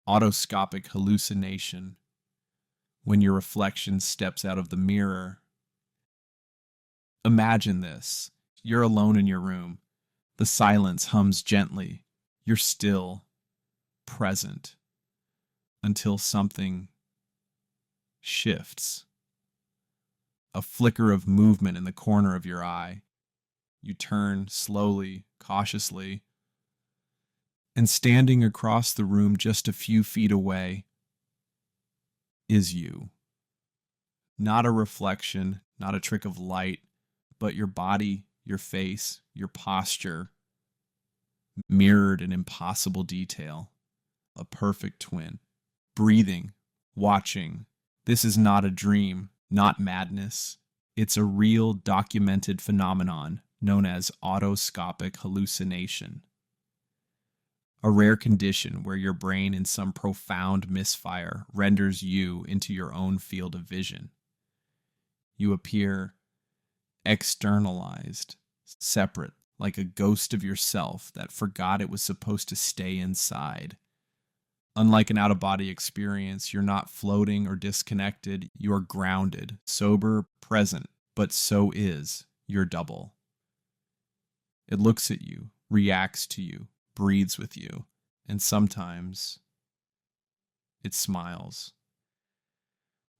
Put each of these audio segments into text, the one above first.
Autoscopic hallucination. When your reflection steps out of the mirror. Imagine this. You're alone in your room. The silence hums gently. You're still, present, until something shifts. A flicker of movement in the corner of your eye. You turn slowly, cautiously, and standing across the room just a few feet away is you. Not a reflection, not a trick of light, but your body, your face, your posture, mirrored in impossible detail. A perfect twin. Breathing, watching. This is not a dream, not madness. It's a real documented phenomenon known as autoscopic hallucination. A rare condition where your brain in some profound misfire renders you into your own field of vision. You appear externalized, separate, like a ghost of yourself that forgot it was supposed to stay inside. Unlike an out-of-body experience, you're not floating or disconnected. You are grounded, sober, present, but so is your double. It looks at you, reacts to you, breathes with you, and sometimes it smiles.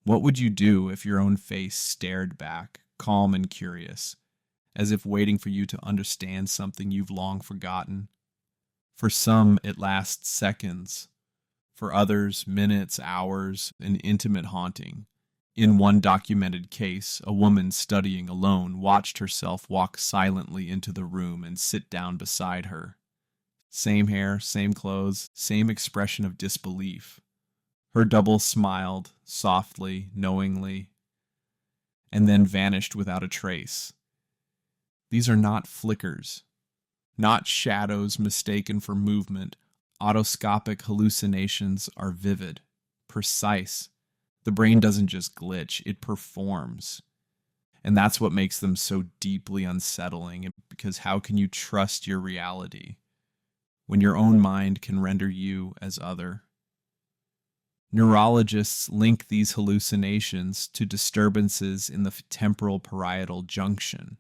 What would you do if your own face stared back, calm and curious, as if waiting for you to understand something you've long forgotten? For some, it lasts seconds. For others, minutes, hours, an intimate haunting. In one documented case, a woman studying alone watched herself walk silently into the room and sit down beside her. Same hair, same clothes, same expression of disbelief. Her double smiled, softly, knowingly, and then vanished without a trace. These are not flickers, not shadows mistaken for movement. Autoscopic hallucinations are vivid, precise. The brain doesn't just glitch, it performs. And that's what makes them so deeply unsettling, because how can you trust your reality when your own mind can render you as other? Neurologists link these hallucinations to disturbances in the temporal-parietal junction,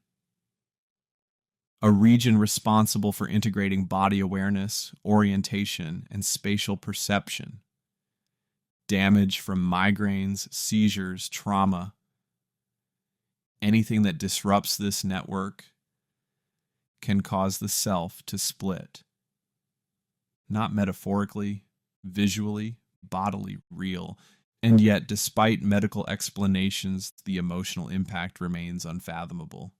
a region responsible for integrating body awareness, orientation, and spatial perception. Damage from migraines, seizures, trauma. Anything that disrupts this network can cause the self to split. Not metaphorically, visually, bodily, real. And yet, despite medical explanations, the emotional impact remains unfathomable.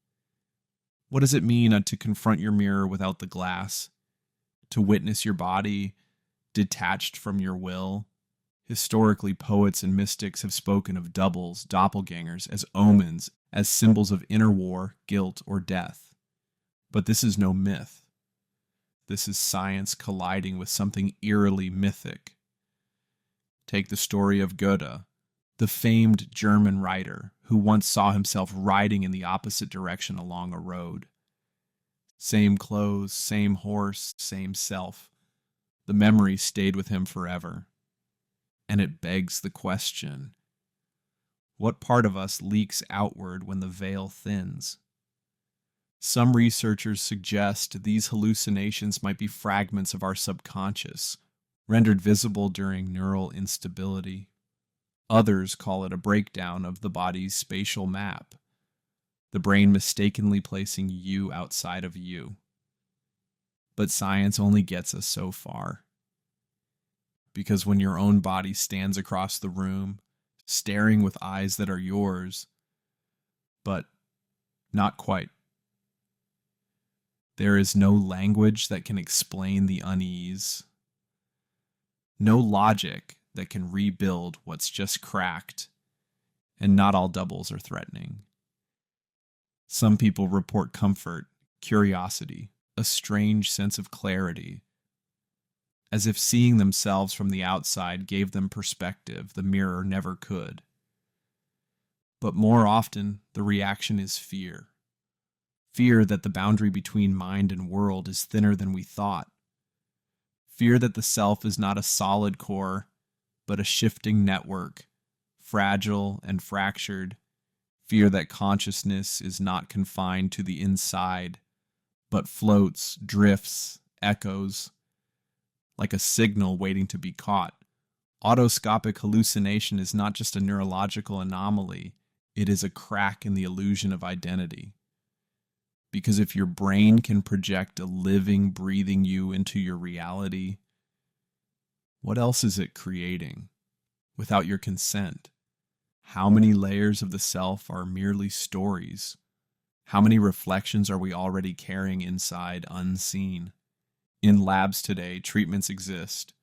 What does it mean to confront your mirror without the glass? To witness your body detached from your will? Historically, poets and mystics have spoken of doubles, doppelgängers, as omens, as symbols of inner war, guilt, or death. But this is no myth. This is science colliding with something eerily mythic. Take the story of Goethe, the famed German writer who once saw himself riding in the opposite direction along a road. Same clothes, same horse, same self. The memory stayed with him forever. And it begs the question, what part of us leaks outward when the veil thins? Some researchers suggest these hallucinations might be fragments of our subconscious, rendered visible during neural instability. Others call it a breakdown of the body's spatial map, the brain mistakenly placing you outside of you. But science only gets us so far. Because when your own body stands across the room, staring with eyes that are yours, but not quite, there is no language that can explain the unease, no logic that can rebuild what's just cracked, and not all doubles are threatening. Some people report comfort, curiosity, a strange sense of clarity, as if seeing themselves from the outside gave them perspective the mirror never could. But more often, the reaction is fear. Fear that the boundary between mind and world is thinner than we thought. Fear that the self is not a solid core, but a shifting network, fragile and fractured. Fear that consciousness is not confined to the inside, but floats, drifts, echoes, like a signal waiting to be caught. Autoscopic hallucination is not just a neurological anomaly, it is a crack in the illusion of identity. Because if your brain can project a living, breathing you into your reality, what else is it creating without your consent? How many layers of the self are merely stories? How many reflections are we already carrying inside unseen? In labs today, treatments exist,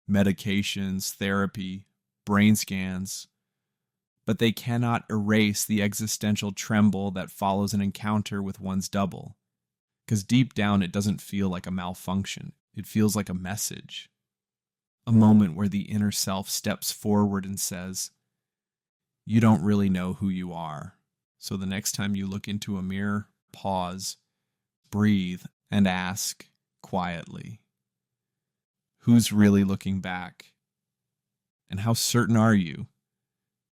medications, therapy, brain scans, but they cannot erase the existential tremble that follows an encounter with one's double. Because deep down, it doesn't feel like a malfunction. It feels like a message. A moment where the inner self steps forward and says, "You don't really know who you are. So the next time you look into a mirror, pause, breathe, and ask quietly, who's really looking back? And how certain are you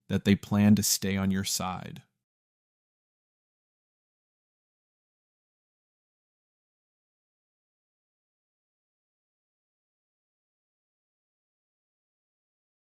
that they plan to stay on your side?"